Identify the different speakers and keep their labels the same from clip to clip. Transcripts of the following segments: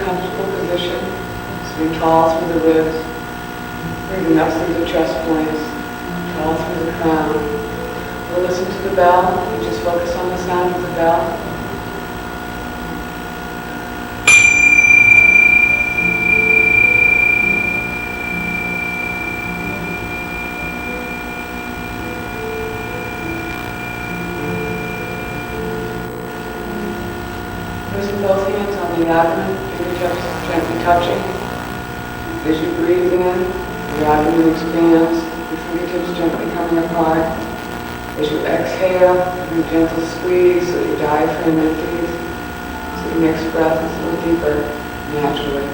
Speaker 1: comfortable position, sitting tall through the ribs, breathing up through the chest points, tall through the crown. We'll listen to the bell and just focus on the sound of the bell. Placing both hands on the abdomen, fingertips gently touching. As you breathe in, the abdomen expands, the fingertips gently coming apart. As you exhale, you gentle squeeze so your diaphragm empties, so your next breath is a little deeper, naturally.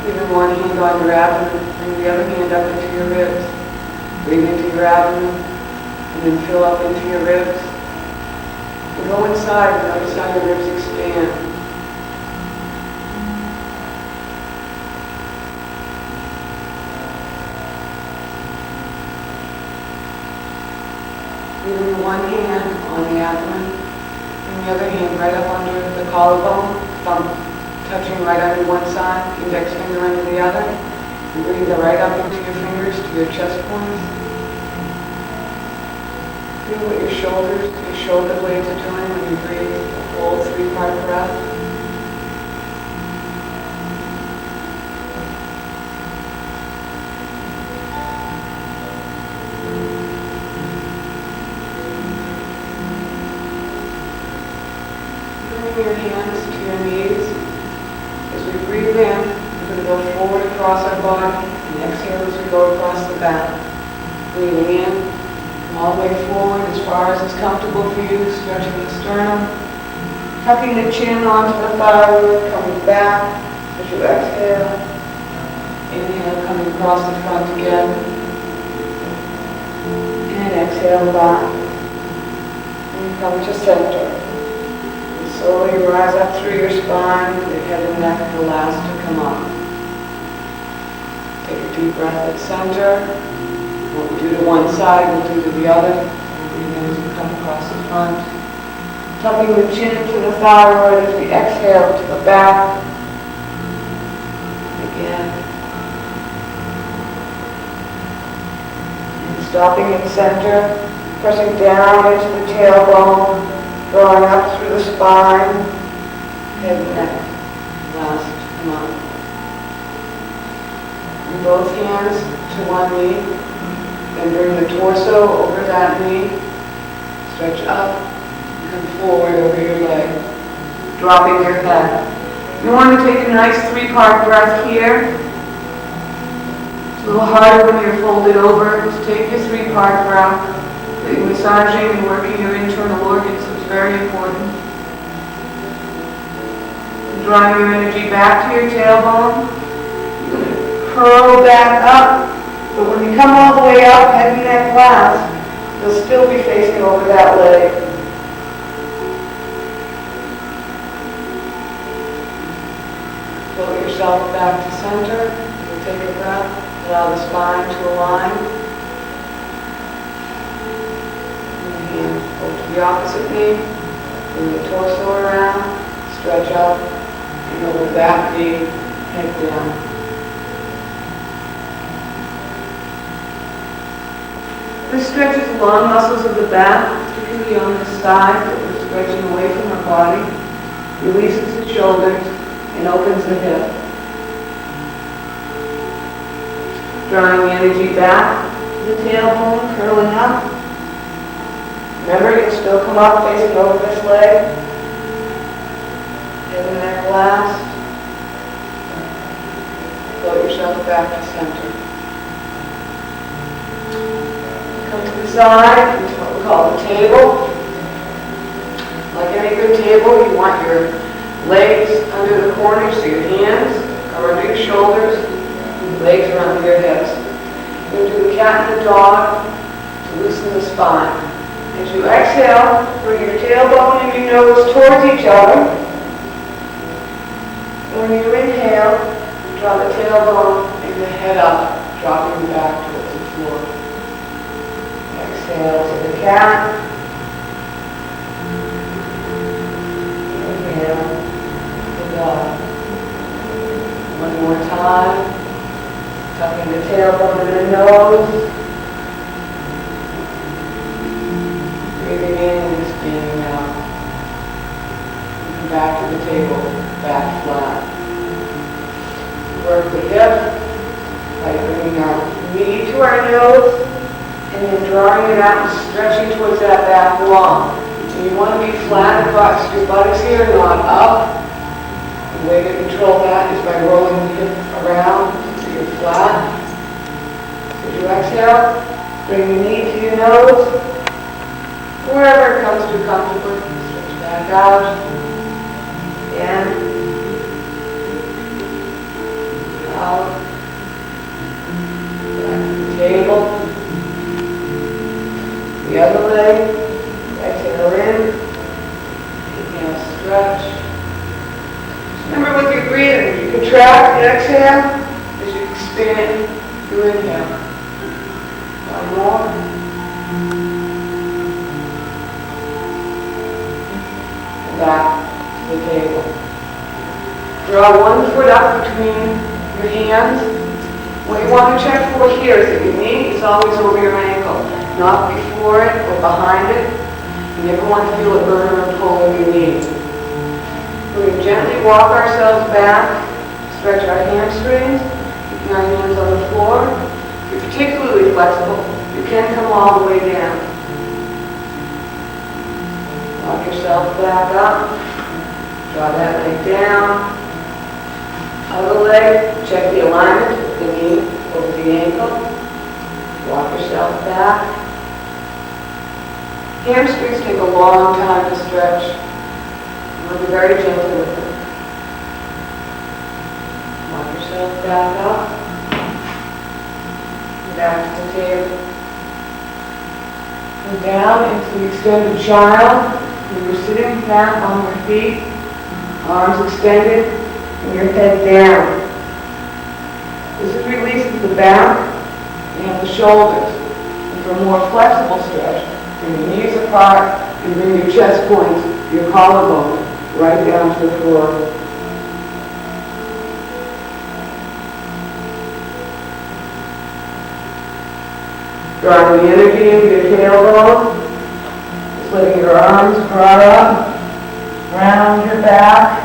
Speaker 1: Leaving one hand on your abdomen, bring the other hand up into your ribs. Breathe into your abdomen, and then fill up into your ribs. And go inside, notice how your ribs expand. Leaving one hand on the abdomen, and the other hand right up under the collarbone, thumb touching right under one side, index finger under the other. And bring the right up into your fingers to your chest points. Feel what your shoulder blades are doing when you breathe a full 3-part breath. Bringing your hands to your knees. As we breathe in, we're going to go forward across our body and exhale as we go across the back. Breathing in. All the way forward as far as is comfortable for you, stretching the sternum, tucking the chin onto the thyroid, coming back as you exhale. Inhale, coming across the front again. And exhale back. And come to center. And slowly rise up through your spine, the head and neck will last to come up. Take a deep breath at center. What we do to one side, we'll do to the other. Breathe in as we come across the front. Tucking the chin to the thyroid as we exhale to the back. Again. And stopping in center, pressing down into the tailbone, going up through the spine, head and neck. Last, come on. And both hands to one knee. Then bring the torso over that knee, stretch up, and come forward over your leg, dropping your head. You want to take a nice 3-part breath here. It's a little harder when you're folded over. Just take your 3-part breath. You're massaging and working your internal organs, so it's very important. Drawing your energy back to your tailbone. You're going to curl back up. But when you come all the way up, head and neck last, you'll still be facing over that leg. Float yourself back to center. You'll take a breath. Allow the spine to align. And hand go to the opposite knee. Bring the torso around. Stretch up. And over that knee, head down. This stretches the long muscles of the back, particularly on the side that we're stretching away from our body, releases the shoulders, and opens the hip. Drawing the energy back to the tailbone, curling up. Remember, you'll still come up facing over this leg. Head and neck last. Float yourself back to center. Come to the side, into what we call the table. Like any good table, you want your legs under the corners, so your hands are under your shoulders, and your legs are under your hips. You're going to do the cat and the dog to loosen the spine. As you exhale, bring your tailbone and your nose towards each other. When you inhale, draw the tailbone and the head up, dropping back towards the floor. Exhale to the cat. And good dog. One more time. Tucking the tailbone in the nose. Breathing in and expanding out. And back to the table, back flat. Work the hip by bringing our knee to our nose and then drawing it out and stretching towards that back wall. So you want to be flat across your buttocks here, not up. The way to control that is by rolling the hip around so you're flat. So as you exhale, bring the knee to your nose. Wherever it comes to comfortably, stretch back out. In. Out. Back to the table. The other leg. Exhale in. Inhale, stretch. Remember with your breathing, you contract the exhale as you expand your inhale. One more. And back to the table. Draw one foot up between your hands. What you want to check for here is that your knee is always over your ankle, not before it or behind it. You never want to feel a burn or pull in your knee. We're going to gently walk ourselves back, stretch our hamstrings, keeping our hands on the floor. If you're particularly flexible, you can come all the way down. Walk yourself back up, draw that leg down. Other leg, check the alignment of the knee over the ankle. Walk yourself back. Hamstrings take a long time to stretch. We'll be very gentle with them. Walk yourself back up. Back to the table. And down into the extended child. And you're sitting back on your feet. Arms extended. And your head down. This is releasing the back and the shoulders. And for a more flexible stretch, bring your knees apart and bring your chest points, your collarbone, right down to the floor. Drawing the energy into your tailbone. Just letting your arms draw up, round your back.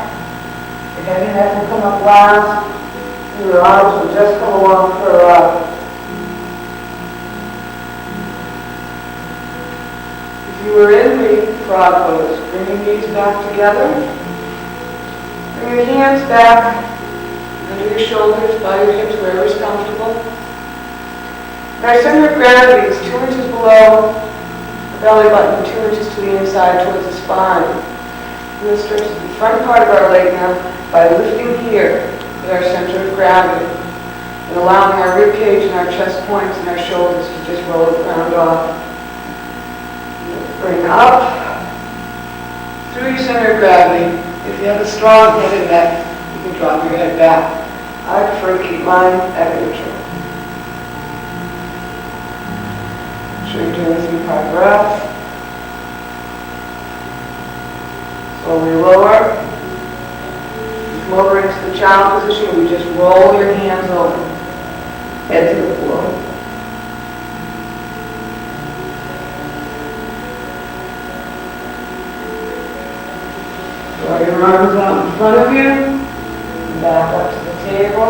Speaker 1: Your head and neck will come up last. And your arms will just come along for a ride. If you were in the frog pose, bring your knees back together. Bring your hands back under your shoulders, by your hips, wherever is comfortable. And our center of gravity is 2 inches below the belly button, 2 inches to the inside towards the spine. We're going to stretch the front part of our leg now by lifting here with our center of gravity and allowing our rib cage and our chest points and our shoulders to just roll the ground off. Bring up through your center of gravity. If you have a strong head and neck, you can drop your head back. I prefer to keep mine at neutral. Make sure you're doing this in 5 breaths. Slowly lower. Come over into the child position. We just roll your hands over. Head to the floor. Draw your arms out in front of you. Back up to the table.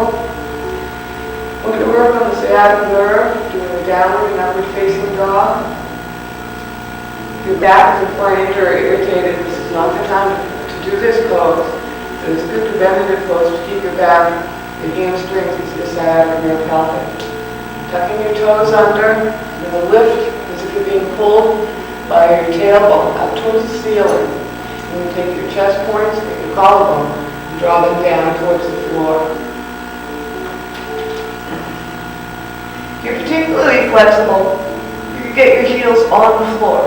Speaker 1: We're going to work on the sciatic nerve, doing a downward and upward facing dog. If your back is inflamed or irritated, this is not the time to do this pose. But it's a good preventative pose to keep your back, your hamstrings, into the sciatic nerve healthy. Tucking your toes under, and then lift as if you're being pulled by your tailbone up towards the ceiling. And you take your chest points, take your collarbone, and draw them down towards the floor. If you're particularly flexible, you can get your heels on the floor.